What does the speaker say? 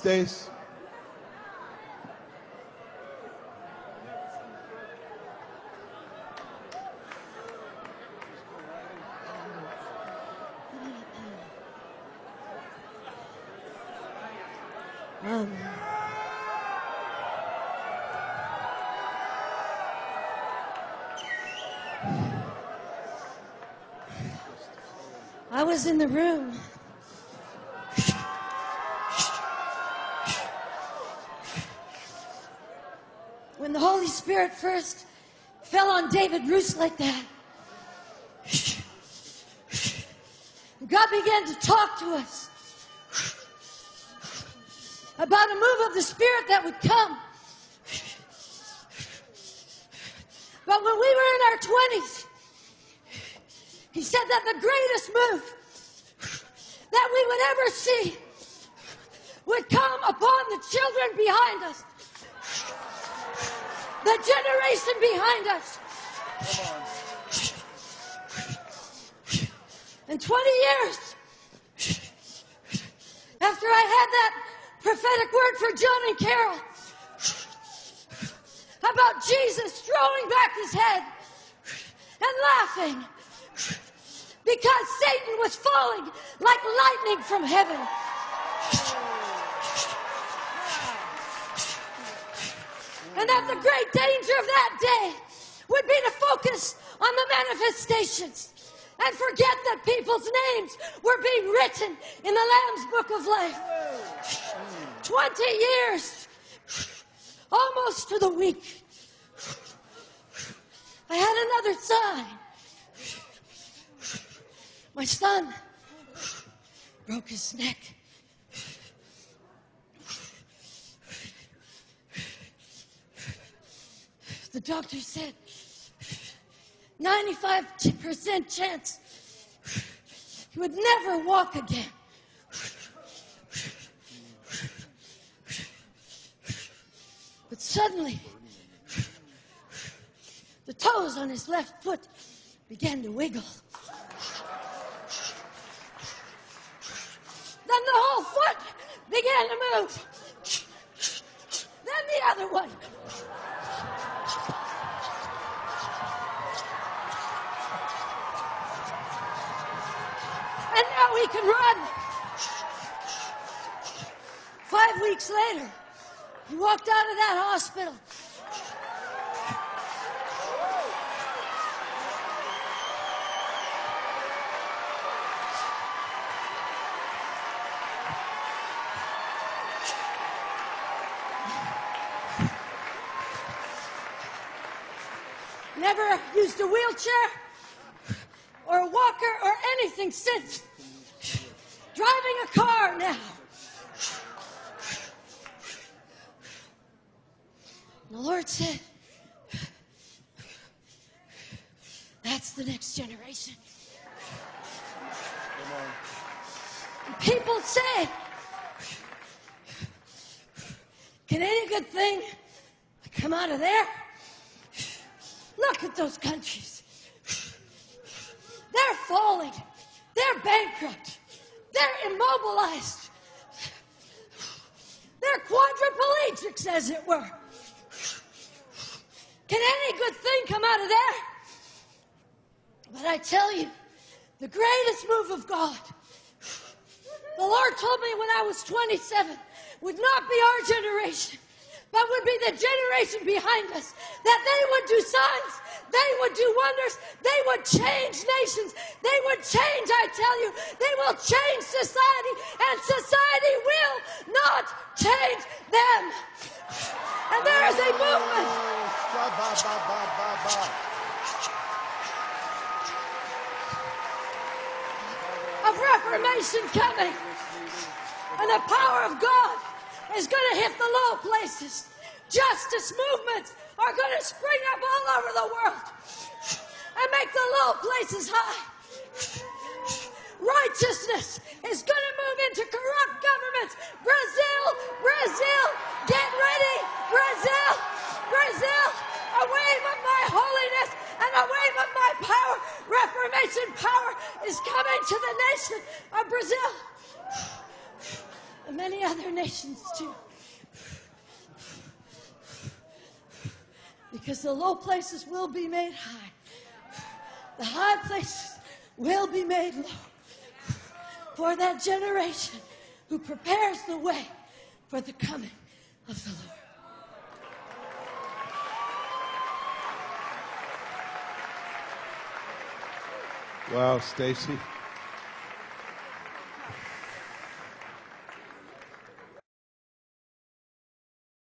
days. I was in the room. When the Holy Spirit first fell on David Roos like that, God began to talk to us about a move of the Spirit that would come. But when we were in our 20s, He said that the greatest move that we would ever see would come upon the children behind us, the generation behind us. And 20 years after I had that prophetic word for John and Carol about Jesus throwing back his head and laughing because Satan was falling like lightning from heaven. And that the great danger of that day would be to focus on the manifestations and forget that people's names were being written in the Lamb's Book of Life. 20 years, almost to the week. I had another son. My son broke his neck. The doctor said 95% chance he would never walk again. But suddenly, the toes on his left foot began to wiggle. Then the whole foot began to move. Then the other one. And now he can run. 5 weeks later, he walked out of that hospital. Never used a wheelchair or a walker or anything since. Driving a car now. The Lord said, that's the next generation. And people say, can any good thing come out of there? Look at those countries. They're falling. They're bankrupt. They're immobilized. They're quadriplegics, as it were. Can any good thing come out of there? But I tell you, the greatest move of God, the Lord told me when I was 27, would not be our generation, but would be the generation behind us, that they would do signs, they would do wonders, they would change nations, they would change, I tell you, they will change society, and society will not change them. And there is a movement of reformation coming, and the power of God is going to hit the low places. Justice movements are going to spring up all over the world and make the low places high. Righteousness is going to move into corrupt governments. Brazil, Brazil, get ready. Brazil, Brazil, a wave of my holiness and a wave of my power. Reformation power is coming to the nation of Brazil. And many other nations too. Because the low places will be made high. The high places will be made low. For that generation who prepares the way for the coming of the Lord. Wow, Stacy.